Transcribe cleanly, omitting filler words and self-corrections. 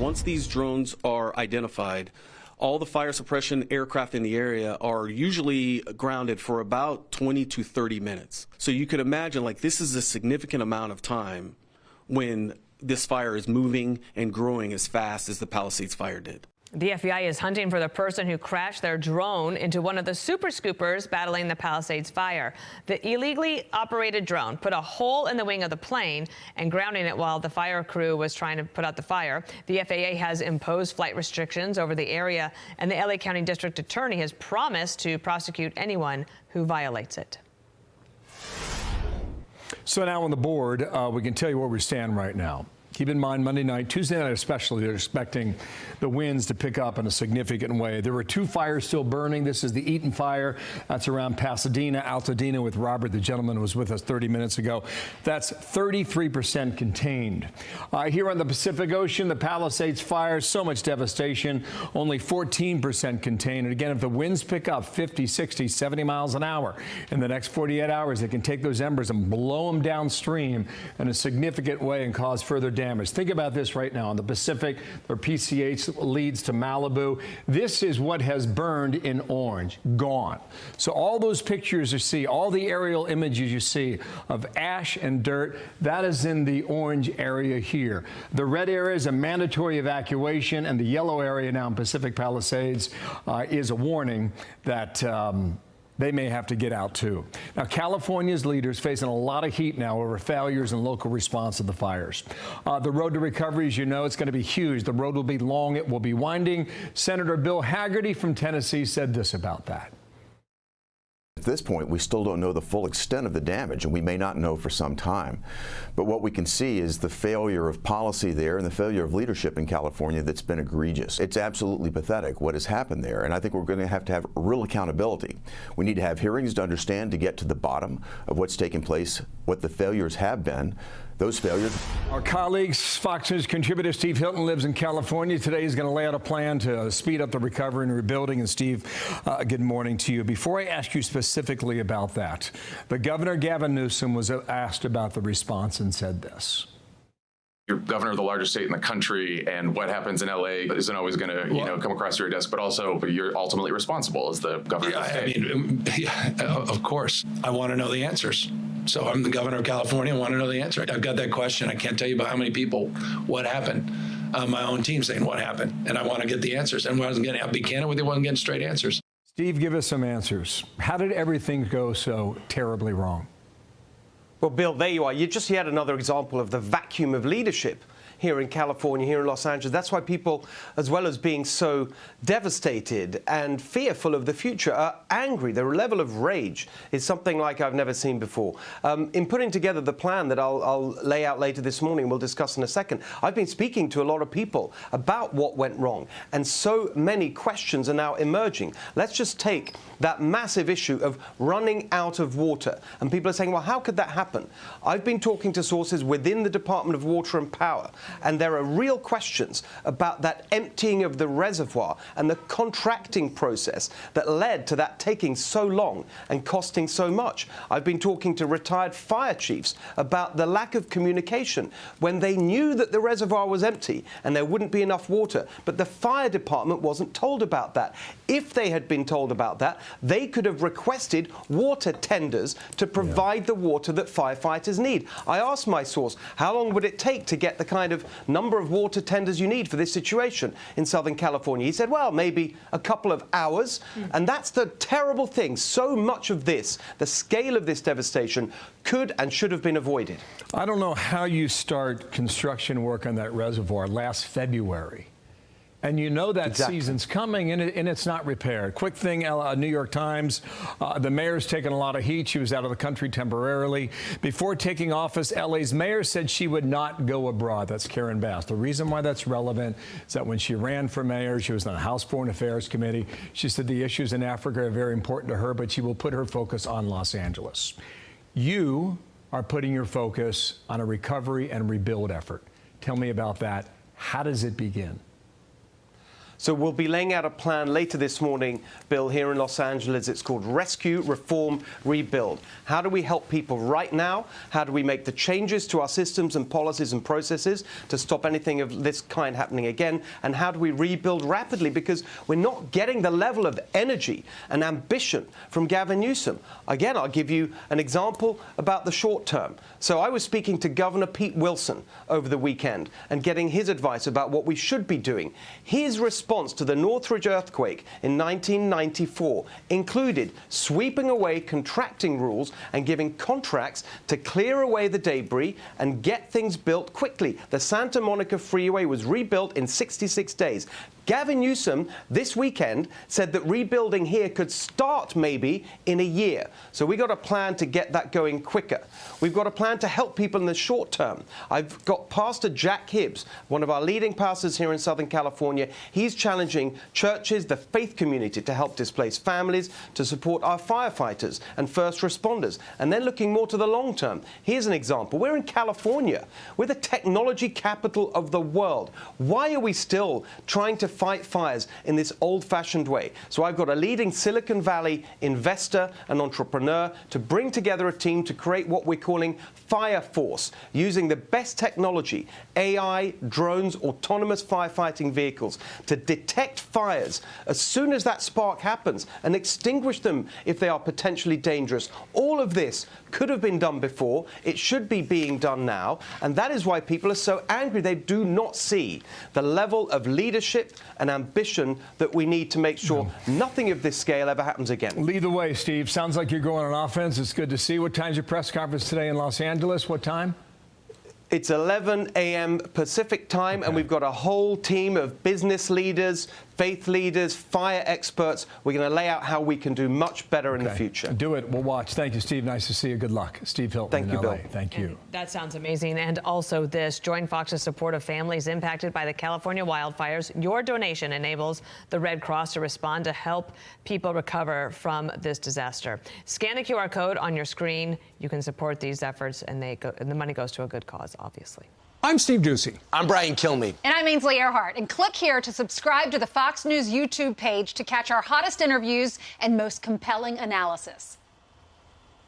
Once these drones are identified, all the fire suppression aircraft in the area are usually grounded for about 20 to 30 minutes. So you could imagine, like, this is a significant amount of time when this fire is moving and growing as fast as the Palisades fire did. The FBI is hunting for the person who crashed their drone into one of the super scoopers battling the Palisades fire. The illegally operated drone put a hole in the wing of the plane and grounding it while the fire crew was trying to put out the fire. The FAA has imposed flight restrictions over the area, and the LA County District Attorney has promised to prosecute anyone who violates it. So now on the board, we can tell you where we stand right now. Keep in mind, Monday night, Tuesday night especially, they're expecting the winds to pick up in a significant way. There were 2 fires still burning. This is the Eaton fire. That's around Pasadena, Altadena with Robert, the gentleman who was with us 30 minutes ago. That's 33% contained. Here on the Pacific Ocean, the Palisades fire, so much devastation, only 14% contained. And again, if the winds pick up 50, 60, 70 miles an hour in the next 48 hours, they can take those embers and blow them downstream in a significant way and cause further damage. Think about this right now. On the Pacific, their PCH leads to Malibu. This is what has burned in orange, gone. So all those pictures you see, all the aerial images you see of ash and dirt, that is in the orange area here. The red area is a mandatory evacuation, and the yellow area now in Pacific Palisades is a warning that they may have to get out too. Now, California's leaders facing a lot of heat now over failures in local response to the fires. The road to recovery, as you know, it's going to be huge. The road will be long. It will be winding. Senator Bill Hagerty from Tennessee said this about that. At this point, we still don't know the full extent of the damage, and we may not know for some time. But what we can see is the failure of policy there and the failure of leadership in California that's been egregious. It's absolutely pathetic what has happened there, and I think we're going to have real accountability. We need to have hearings to understand, to get to the bottom of what's taken place, what the failures have been. Those failures. Our colleagues, Fox News contributor Steve Hilton lives in California. Today he's going to lay out a plan to speed up the recovery and rebuilding. And Steve, good morning to you. Before I ask you specifically about that, the Governor Gavin Newsom was asked about the response and said this. You're governor of the largest state in the country, and what happens in LA isn't always going to, come across your desk, but also you're ultimately responsible as the governor of the state. I mean, of course, I want to know the answers. So I'm the governor of California. I want to know the answer. I've got that question. I can't tell you about how many people, what happened. My own team saying what happened, and I want to get the answers. And I'll be candid with you, I wasn't getting straight answers. Steve, give us some answers. How did everything go so terribly wrong? Well, Bill, there you are. You just had another example of the vacuum of leadership here in California, here in Los Angeles. That's why people, as well as being so devastated and fearful of the future, are angry. The level of rage is something like I've never seen before. In putting together the plan that I'll lay out later this morning, we'll discuss in a second, I've been speaking to a lot of people about what went wrong, and so many questions are now emerging. Let's just take that massive issue of running out of water. And people are saying, well, how could that happen? I've been talking to sources within the Department of Water and Power, and there are real questions about that emptying of the reservoir and the contracting process that led to that taking so long and costing so much. I've been talking to retired fire chiefs about the lack of communication when they knew that the reservoir was empty and there wouldn't be enough water, but the fire department wasn't told about that. If they had been told about that, they could have requested water tenders to provide the water that firefighters need. I asked my source, how long would it take to get the kind of number of water tenders you need for this situation in Southern California? He said, well, maybe a couple of hours. And that's the terrible thing. So much of this, the scale of this devastation, could and should have been avoided. I don't know how you start construction work on that reservoir last February. And you know that season's coming, and it's not repaired. Quick thing, New York Times, the mayor's taken a lot of heat. She was out of the country temporarily. Before taking office, LA's mayor said she would not go abroad. That's Karen Bass. The reason why that's relevant is that when she ran for mayor, she was on the House Foreign Affairs Committee. She said the issues in Africa are very important to her, but she will put her focus on Los Angeles. You are putting your focus on a recovery and rebuild effort. Tell me about that. How does it begin? So we'll be laying out a plan later this morning, Bill, here in Los Angeles. It's called Rescue, Reform, Rebuild. How do we help people right now? How do we make the changes to our systems and policies and processes to stop anything of this kind happening again? And how do we rebuild rapidly? Because we're not getting the level of energy and ambition from Gavin Newsom. Again, I'll give you an example about the short term. So I was speaking to Governor Pete Wilson over the weekend and getting his advice about what we should be doing. His response to the Northridge earthquake in 1994 included sweeping away contracting rules and giving contracts to clear away the debris and get things built quickly. The Santa Monica Freeway was rebuilt in 66 days. Gavin Newsom this weekend said that rebuilding here could start maybe in a year. So we got a plan to get that going quicker. We've got a plan to help people in the short term. I've got Pastor Jack Hibbs, one of our leading pastors here in Southern California. He's challenging churches, the faith community, to help displaced families, to support our firefighters and first responders, and then looking more to the long term. Here's an example. We're in California. We're the technology capital of the world. Why are we still trying to fight fires in this old-fashioned way? So I've got a leading Silicon Valley investor and entrepreneur to bring together a team to create what we're calling Fire Force, using the best technology, AI, drones, autonomous firefighting vehicles, to detect fires as soon as that spark happens and extinguish them if they are potentially dangerous. All of this could have been done before. It should be being done now. And that is why people are so angry. They do not see the level of leadership and ambition that we need to make sure nothing of this scale ever happens again. Lead the way, Steve. Sounds like you're going on offense. It's good to see. What time's your press conference today in Los Angeles? What time? It's 11 a.m. Pacific time, and we've got a whole team of business leaders, faith leaders, fire experts. We're going to lay out how we can do much better in the future. Do it. We'll watch. Thank you, Steve. Nice to see you. Good luck. Steve Hilton. Thank you, Bill. Thank you. And that sounds amazing. And also this, join Fox's support of families impacted by the California wildfires. Your donation enables the Red Cross to respond to help people recover from this disaster. Scan the QR code on your screen. You can support these efforts, and the money goes to a good cause, obviously. I'm Steve Doocy. I'm Brian Kilmeade. And I'm Ainsley Earhart. And click here to subscribe to the Fox News YouTube page to catch our hottest interviews and most compelling analysis.